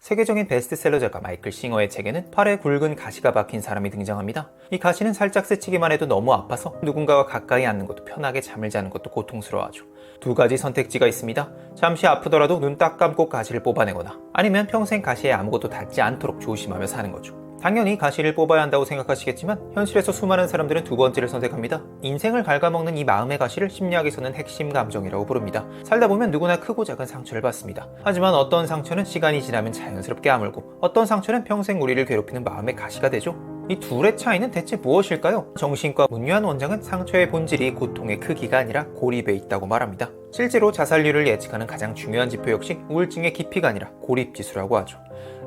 세계적인 베스트셀러 작가 마이클 싱어의 책에는 팔에 굵은 가시가 박힌 사람이 등장합니다. 이 가시는 살짝 스치기만 해도 너무 아파서 누군가와 가까이 앉는 것도 편하게 잠을 자는 것도 고통스러워하죠. 두 가지 선택지가 있습니다. 잠시 아프더라도 눈 딱 감고 가시를 뽑아내거나 아니면 평생 가시에 아무것도 닿지 않도록 조심하며 사는 거죠. 당연히 가시를 뽑아야 한다고 생각하시겠지만 현실에서 수많은 사람들은 두 번째를 선택합니다. 인생을 갉아먹는 이 마음의 가시를 심리학에서는 핵심 감정이라고 부릅니다. 살다 보면 누구나 크고 작은 상처를 받습니다. 하지만 어떤 상처는 시간이 지나면 자연스럽게 아물고 어떤 상처는 평생 우리를 괴롭히는 마음의 가시가 되죠. 이 둘의 차이는 대체 무엇일까요? 정신과 문유한 원장은 상처의 본질이 고통의 크기가 아니라 고립에 있다고 말합니다. 실제로 자살률을 예측하는 가장 중요한 지표 역시 우울증의 깊이가 아니라 고립지수라고 하죠.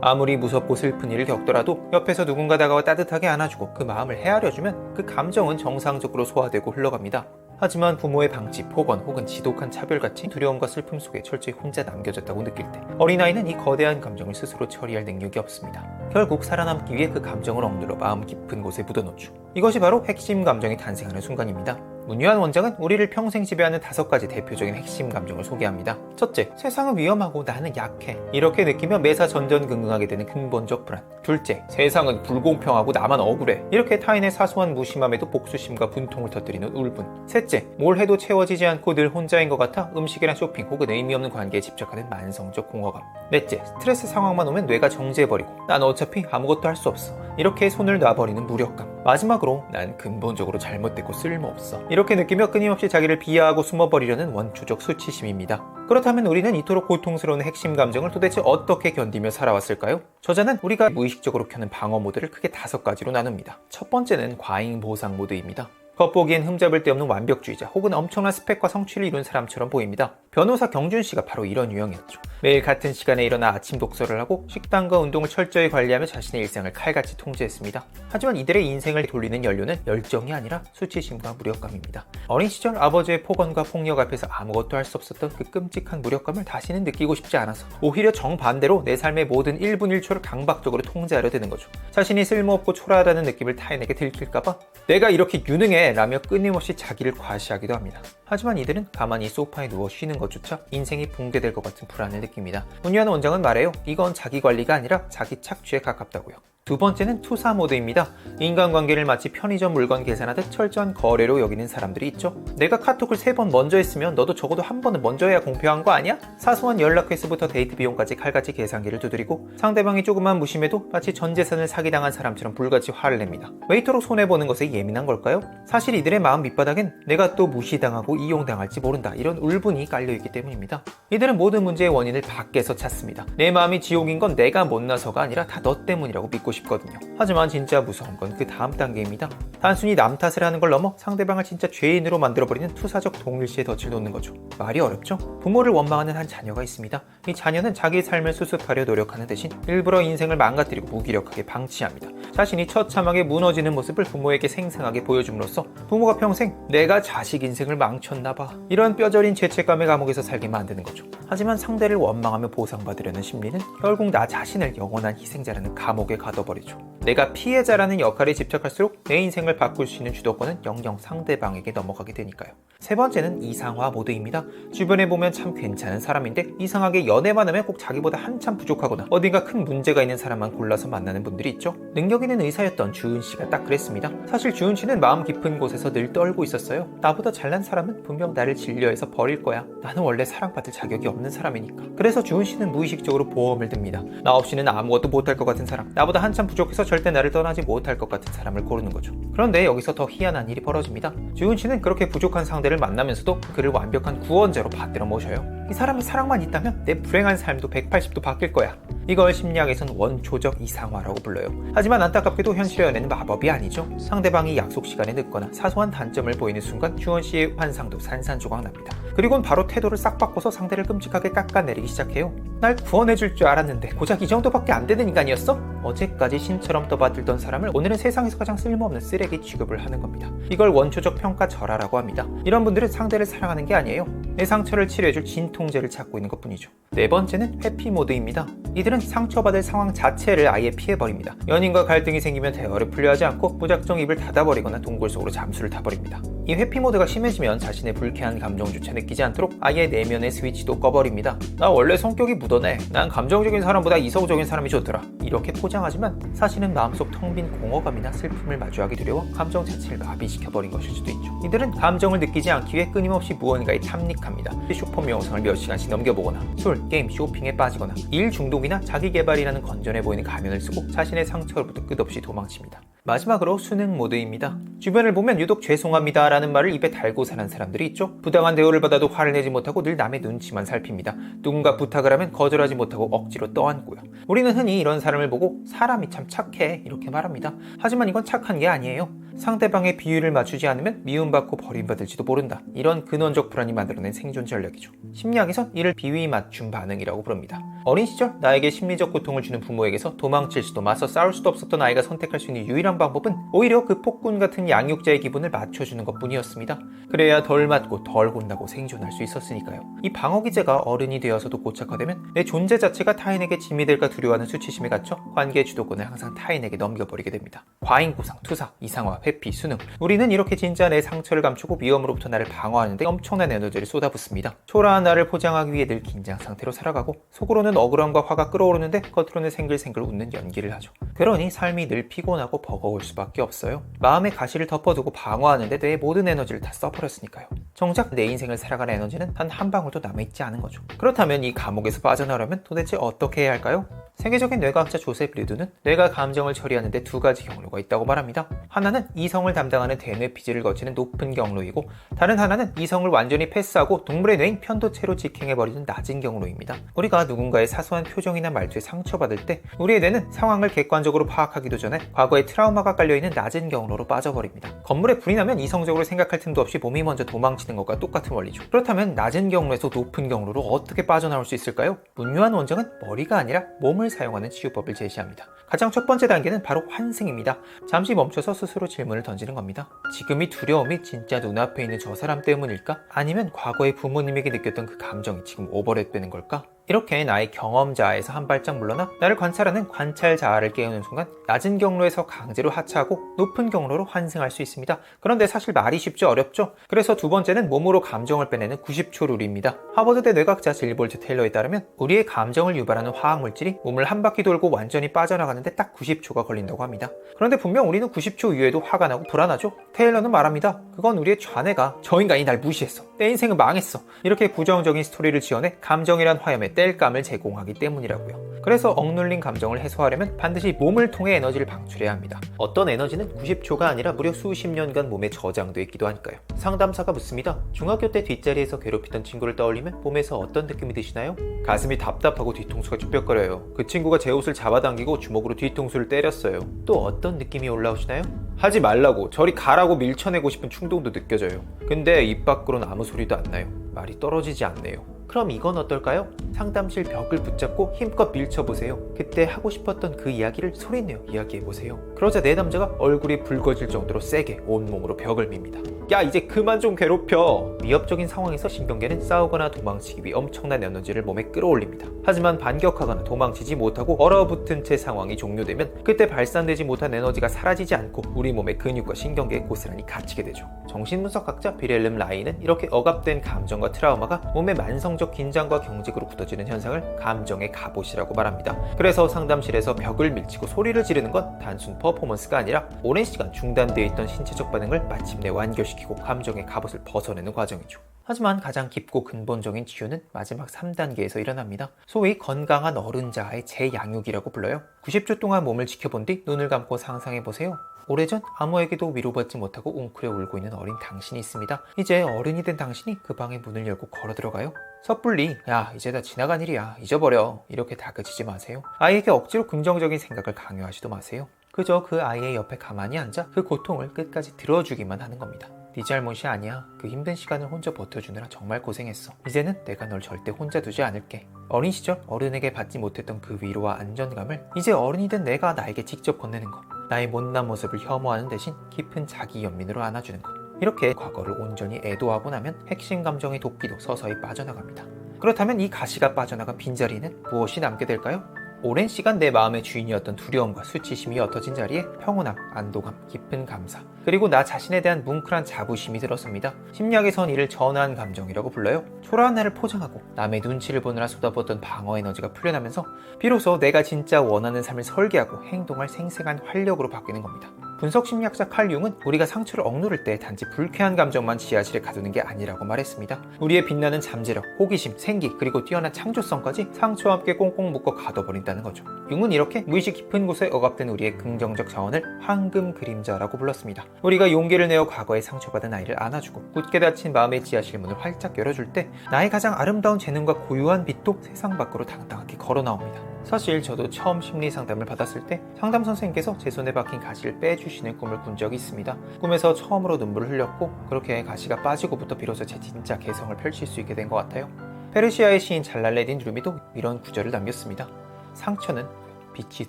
아무리 무섭고 슬픈 일을 겪더라도 옆에서 누군가 다가와 따뜻하게 안아주고 그 마음을 헤아려주면 그 감정은 정상적으로 소화되고 흘러갑니다. 하지만 부모의 방치, 폭언 혹은 지독한 차별같이 두려움과 슬픔 속에 철저히 혼자 남겨졌다고 느낄 때 어린아이는 이 거대한 감정을 스스로 처리할 능력이 없습니다. 결국 살아남기 위해 그 감정을 억눌러 마음 깊은 곳에 묻어놓죠. 이것이 바로 핵심 감정이 탄생하는 순간입니다. 문유한 원장은 우리를 평생 지배하는 5가지 대표적인 핵심 감정을 소개합니다. 첫째, 세상은 위험하고 나는 약해. 이렇게 느끼며 매사 전전긍긍하게 되는 근본적 불안. 둘째, 세상은 불공평하고 나만 억울해. 이렇게 타인의 사소한 무심함에도 복수심과 분통을 터뜨리는 울분. 셋째, 뭘 해도 채워지지 않고 늘 혼자인 것 같아 음식이나 쇼핑 혹은 의미 없는 관계에 집착하는 만성적 공허감. 넷째, 스트레스 상황만 오면 뇌가 정지해버리고 난 어차피 아무것도 할 수 없어. 이렇게 손을 놔버리는 무력감. 마지막으로 난 근본적으로 잘못됐고 쓸모없어. 이렇게 느끼며 끊임없이 자기를 비하하고 숨어버리려는 원초적 수치심입니다. 그렇다면 우리는 이토록 고통스러운 핵심 감정을 도대체 어떻게 견디며 살아왔을까요? 저자는 우리가 무의식적으로 켜는 방어 모드를 크게 5가지로 나눕니다. 첫 번째는 과잉 보상 모드입니다. 겉보기엔 흠잡을 데 없는 완벽주의자 혹은 엄청난 스펙과 성취를 이룬 사람처럼 보입니다. 변호사 경준 씨가 바로 이런 유형이었죠. 매일 같은 시간에 일어나 아침 독서를 하고 식단과 운동을 철저히 관리하며 자신의 일상을 칼같이 통제했습니다. 하지만 이들의 인생을 돌리는 연료는 열정이 아니라 수치심과 무력감입니다. 어린 시절 아버지의 폭언과 폭력 앞에서 아무것도 할 수 없었던 그 끔찍한 무력감을 다시는 느끼고 싶지 않아서 오히려 정반대로 내 삶의 모든 1분 1초를 강박적으로 통제하려 드는 거죠. 자신이 쓸모없고 초라하다는 느낌을 타인에게 들킬까봐 내가 이렇게 유능해 라며 끊임없이 자기를 과시하기도 합니다. 하지만 이들은 가만히 소파에 누워 쉬는 것조차 인생이 붕괴될 것 같은 불안을 느낍니다. 문유한 원장은 말해요. 이건 자기 관리가 아니라 자기 착취에 가깝다고요. 두 번째는 투사 모드입니다. 인간관계를 마치 편의점 물건 계산하듯 철저한 거래로 여기는 사람들이 있죠. 내가 카톡을 3번 먼저 했으면 너도 적어도 한 번은 먼저 해야 공평한 거 아니야? 사소한 연락 횟수부터 데이트 비용까지 칼같이 계산기를 두드리고 상대방이 조금만 무심해도 마치 전 재산을 사기당한 사람처럼 불같이 화를 냅니다. 왜 이토록 손해보는 것에 예민한 걸까요? 사실 이들의 마음 밑바닥엔 내가 또 무시당하고 이용당할지 모른다 이런 울분이 깔려있기 때문입니다. 이들은 모든 문제의 원인을 밖에서 찾습니다. 내 마음이 지옥인 건 내가 못나서가 아니라 다 너 때문이라고 믿고 싶거든요. 하지만 진짜 무서운 건 그 다음 단계입니다. 단순히 남 탓을 하는 걸 넘어 상대방을 진짜 죄인으로 만들어버리는 투사적 동일시에 덫을 놓는 거죠. 말이 어렵죠? 부모를 원망하는 한 자녀가 있습니다. 이 자녀는 자기 삶을 수습하려 노력하는 대신 일부러 인생을 망가뜨리고 무기력하게 방치합니다. 자신이 처참하게 무너지는 모습을 부모에게 생생하게 보여줌으로써 부모가 평생 내가 자식 인생을 망쳤나봐 이런 뼈저린 죄책감의 감옥에서 살게 만드는 거죠. 하지만 상대를 원망하며 보상받으려는 심리는 결국 나 자신을 영원한 희생자라는 감옥에 가둬버리죠. 내가 피해자라는 역할에 집착할수록 내 인생을 바꿀 수 있는 주도권은 영영 상대방에게 넘어가게 되니까요. 세 번째는 이상화 모드입니다. 주변에 보면 참 괜찮은 사람인데 이상하게 연애만 하면 꼭 자기보다 한참 부족하거나 어딘가 큰 문제가 있는 사람만 골라서 만나는 분들이 있죠. 능력 있는 의사였던 주은 씨가 딱 그랬습니다. 사실 주은 씨는 마음 깊은 곳에서 늘 떨고 있었어요. 나보다 잘난 사람은 분명 나를 진료해서 버릴 거야. 나는 원래 사랑받을 자격이 없는 사람이니까. 그래서 주은 씨는 무의식적으로 보험을 듭니다. 나 없이는 아무것도 못할 것 같은 사람, 나보다 한참 부족해서 절대 나를 떠나지 못할 것 같은 사람을 고르는 거죠. 그런데 여기서 더 희한한 일이 벌어집니다. 주은 씨는 그렇게 부족한 상대를 만나면서도 그를 완벽한 구원자로 받들어 모셔요. 이 사람의 사랑만 있다면 내 불행한 삶도 180도 바뀔 거야. 이걸 심리학에서는 원초적 이상화라고 불러요. 하지만 안타깝게도 현실의 연애는 마법이 아니죠. 상대방이 약속 시간에 늦거나 사소한 단점을 보이는 순간 주원 씨의 환상도 산산조각 납니다. 그리고는 바로 태도를 싹 바꿔서 상대를 끔찍하게 깎아내리기 시작해요. 날 구원해줄 줄 알았는데 고작 이 정도밖에 안 되는 인간이었어? 어제까지 신처럼 떠받들던 사람을 오늘은 세상에서 가장 쓸모없는 쓰레기 취급을 하는 겁니다. 이걸 원초적 평가절하라고 합니다. 이런 분들은 상대를 사랑하는 게 아니에요. 내 상처를 치료해줄 진통제를 찾고 있는 것뿐이죠. 네 번째는 회피 모드입니다. 이들은 상처받을 상황 자체를 아예 피해버립니다. 연인과 갈등이 생기면 대화를 풀려하지 않고 무작정 입을 닫아버리거나 동굴 속으로 잠수를 타버립니다. 이 회피 모드가 심해지면 자신의 불쾌한 감정조차 느끼지 않도록 아예 내면의 스위치도 꺼버립니다. 나 원래 성격이 묻어내. 난 감정적인 사람보다 이성적인 사람이 좋더라. 이렇게 포장하지만 사실은 마음속 텅 빈 공허감이나 슬픔을 마주하기 두려워 감정 자체를 마비시켜버린 것일 수도 있죠. 이들은 감정을 느끼지 않기 위해 끊임없이 무언가에 탐닉합니다. 슈퍼 영상을 몇 시간씩 넘겨보거나 술, 게임, 쇼핑에 빠지거나 일 중독이나 자기개발이라는 건전해 보이는 가면을 쓰고 자신의 상처로부터 끝없이 도망칩니다. 마지막으로 수능 모드입니다. 주변을 보면 유독 죄송합니다 라는 말을 입에 달고 사는 사람들이 있죠. 부당한 대우를 받아도 화를 내지 못하고 늘 남의 눈치만 살핍니다. 누군가 부탁을 하면 거절하지 못하고 억지로 떠안고요. 우리는 흔히 이런 사람을 보고 사람이 참 착해 이렇게 말합니다. 하지만 이건 착한 게 아니에요. 상대방의 비율을 맞추지 않으면 미움받고 버림받을지도 모른다. 이런 근원적 불안이 만들어낸 생존 전략이죠. 심리학에선 이를 비위 맞춤 반응이라고 부릅니다. 어린 시절 나에게 심리적 고통을 주는 부모에게서 도망칠 수도 맞서 싸울 수도 없었던 아이가 선택할 수 있는 유일한 방법은 오히려 그 폭군 같은 양육자의 기분을 맞춰주는 것뿐이었습니다. 그래야 덜 맞고 덜 혼나고 생존할 수 있었으니까요. 이 방어기제가 어른이 되어서도 고착화되면 내 존재 자체가 타인에게 짐이 될까 두려워하는 수치심에 갇혀 관계 주도권을 항상 타인에게 넘겨버리게 됩니다. 과잉보상, 투사, 이상화, 회피, 수능. 우리는 이렇게 진짜 내 상처를 감추고 위험으로부터 나를 방어하는 데 엄청난 에너지를 쏟아붓습니다. 초라한 나를 포장하기 위해 늘 긴장 상태로 살아가고 속으로는 억울함과 화가 끓어오르는데 겉으로는 생글생글 웃는 연기를 하죠. 그러니 삶이 늘 피곤하고 버거울 수밖에 없어요. 마음의 가시를 덮어두고 방어하는데 내 모든 에너지를 다 써버렸으니까요. 정작 내 인생을 살아가는 에너지는 단 한 방울도 남아있지 않은 거죠. 그렇다면 이 감옥에서 빠져나오려면 도대체 어떻게 해야 할까요? 세계적인 뇌과학자 조셉 리두는 뇌가 감정을 처리하는 데 두 가지 경로가 있다고 말합니다. 하나는 이성을 담당하는 대뇌피질을 거치는 높은 경로이고 다른 하나는 이성을 완전히 패스하고 동물의 뇌인 편도체로 직행해버리는 낮은 경로입니다. 우리가 누군가의 사소한 표정이나 말투에 상처받을 때 우리의 뇌는 상황을 객관적으로 파악하기도 전에 과거의 트라우마가 깔려있는 낮은 경로로 빠져버립니다. 건물에 불이 나면 이성적으로 생각할 틈도 없이 몸이 먼저 도망치는 것과 똑같은 원리죠. 그렇다면 낮은 경로에서 높은 경로로 어떻게 빠져나올 수 있을까요? 문유한 원장은 머리가 아니라 몸을 사용하는 치유법을 제시합니다. 가장 첫 번째 단계는 바로 환승입니다. 잠시 멈춰서 스스로 질문을 던지는 겁니다. 지금 이 두려움이 진짜 눈앞에 있는 저 사람 때문일까? 아니면 과거의 부모님에게 느꼈던 그 감정이 지금 오버랩되는 걸까? 이렇게 나의 경험 자아에서 한 발짝 물러나 나를 관찰하는 관찰 자아를 깨우는 순간 낮은 경로에서 강제로 하차하고 높은 경로로 환승할 수 있습니다. 그런데 사실 말이 쉽죠? 어렵죠? 그래서 두 번째는 몸으로 감정을 빼내는 90초 룰입니다. 하버드대 뇌과학자 질볼트 테일러에 따르면 우리의 감정을 유발하는 화학물질이 몸을 한 바퀴 돌고 완전히 빠져나가는데 딱 90초가 걸린다고 합니다. 그런데 분명 우리는 90초 이후에도 화가 나고 불안하죠? 테일러는 말합니다. 그건 우리의 좌뇌가 저 인간이 날 무시했어. 내 인생은 망했어. 이렇게 부정적인 스토리를 지어내 감정이란 화염에 땔감을 제공하기 때문이라고요. 그래서 억눌린 감정을 해소하려면 반드시 몸을 통해 에너지를 방출해야 합니다. 어떤 에너지는 90초가 아니라 무려 수십 년간 몸에 저장돼 있기도 하니까요. 상담사가 묻습니다. 중학교 때 뒷자리에서 괴롭히던 친구를 떠올리면 몸에서 어떤 느낌이 드시나요? 가슴이 답답하고 뒤통수가 쭈뼛거려요. 그 친구가 제 옷을 잡아당기고 주먹으로 뒤통수를 때렸어요. 또 어떤 느낌이 올라오시나요? 하지 말라고, 저리 가라고 밀쳐내고 싶은 충동도 느껴져요. 근데 입 밖으로는 아무 소리도 안 나요. 말이 떨어지지 않네요. 그럼 이건 어떨까요? 상담실 벽을 붙잡고 힘껏 밀쳐보세요. 그때 하고 싶었던 그 이야기를 소리내어 이야기해보세요. 그러자 내 남자가 얼굴이 붉어질 정도로 세게 온몸으로 벽을 밉니다. 야, 이제 그만 좀 괴롭혀! 위협적인 상황에서 신경계는 싸우거나 도망치기 위해 엄청난 에너지를 몸에 끌어올립니다. 하지만 반격하거나 도망치지 못하고 얼어붙은 채 상황이 종료되면 그때 발산되지 못한 에너지가 사라지지 않고 우리 몸의 근육과 신경계에 고스란히 갇히게 되죠. 정신분석학자 비렐름 라이는 이렇게 억압된 감정과 트라우마가 몸의 만성적 긴장과 경직으로 굳어지는 현상을 감정의 갑옷이라고 말합니다. 그래서 상담실에서 벽을 밀치고 소리를 지르는 건 단순 퍼포먼스가 아니라 오랜 시간 중단되어 있던 신체적 반응을 마침내 완결시키고 감정의 갑옷을 벗어내는 과정이죠. 하지만 가장 깊고 근본적인 치유는 마지막 3단계에서 일어납니다. 소위 건강한 어른 자아의 재양육이라고 불러요. 90초 동안 몸을 지켜본 뒤 눈을 감고 상상해보세요. 오래전 아무에게도 위로받지 못하고 웅크려 울고 있는 어린 당신이 있습니다. 이제 어른이 된 당신이 그 방의 문을 열고 걸어 들어가요. 섣불리 야, 이제 다 지나간 일이야, 잊어버려, 이렇게 다그치지 마세요. 아이에게 억지로 긍정적인 생각을 강요하지도 마세요. 그저 그 아이의 옆에 가만히 앉아 그 고통을 끝까지 들어주기만 하는 겁니다. 네 잘못이 아니야. 그 힘든 시간을 혼자 버텨주느라 정말 고생했어. 이제는 내가 널 절대 혼자 두지 않을게. 어린 시절 어른에게 받지 못했던 그 위로와 안정감을 이제 어른이 된 내가 나에게 직접 건네는 거. 나의 못난 모습을 혐오하는 대신 깊은 자기 연민으로 안아주는 거. 이렇게 과거를 온전히 애도하고 나면 핵심 감정의 도끼도 서서히 빠져나갑니다. 그렇다면 이 가시가 빠져나간 빈자리에는 무엇이 남게 될까요? 오랜 시간 내 마음의 주인이었던 두려움과 수치심이 옅어진 자리에 평온함, 안도감, 깊은 감사, 그리고 나 자신에 대한 뭉클한 자부심이 들었습니다. 심리학에선 이를 전환 감정이라고 불러요. 초라한 나를 포장하고 남의 눈치를 보느라 쏟아부었던 방어 에너지가 풀려나면서 비로소 내가 진짜 원하는 삶을 설계하고 행동할 생생한 활력으로 바뀌는 겁니다. 분석 심리학자 칼 융은 우리가 상처를 억누를 때 단지 불쾌한 감정만 지하실에 가두는 게 아니라고 말했습니다. 우리의 빛나는 잠재력, 호기심, 생기, 그리고 뛰어난 창조성까지 상처와 함께 꽁꽁 묶어 가둬버린다는 거죠. 융은 이렇게 무의식 깊은 곳에 억압된 우리의 긍정적 자원을 황금 그림자라고 불렀습니다. 우리가 용기를 내어 과거에 상처받은 아이를 안아주고 굳게 닫힌 마음의 지하실 문을 활짝 열어줄 때 나의 가장 아름다운 재능과 고유한 빛도 세상 밖으로 당당하게 걸어 나옵니다. 사실 저도 처음 심리 상담을 받았을 때 상담 선생님께서 제 손에 박힌 가시를 빼주시는 꿈을 꾼 적이 있습니다. 꿈에서 처음으로 눈물을 흘렸고 그렇게 가시가 빠지고부터 비로소 제 진짜 개성을 펼칠 수 있게 된 것 같아요. 페르시아의 시인 잘랄레딘 루미도 이런 구절을 남겼습니다. 상처는 빛이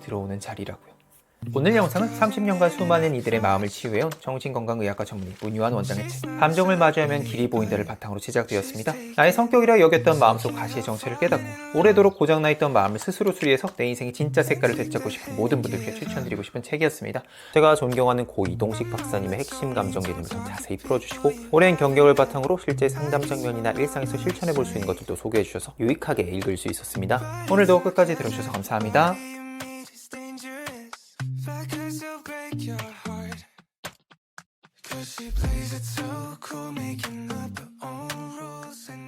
들어오는 자리라고요. 오늘 영상은 30년간 수많은 이들의 마음을 치유해온 정신건강의학과 전문의 문유한 원장의 책 감정을 마주하면 길이 보인다를 바탕으로 제작되었습니다. 나의 성격이라 여겼던 마음속 가시의 정체를 깨닫고 오래도록 고장나 있던 마음을 스스로 수리해서 내 인생의 진짜 색깔을 되찾고 싶은 모든 분들께 추천드리고 싶은 책이었습니다. 제가 존경하는 고 이동식 박사님의 핵심 감정 개념을 더 자세히 풀어주시고 오랜 경력을 바탕으로 실제 상담 장면이나 일상에서 실천해볼 수 있는 것들도 소개해주셔서 유익하게 읽을 수 있었습니다. 오늘도 끝까지 들어주셔서 감사합니다. Your heart, 'cause she plays it so cool, making up her own rules and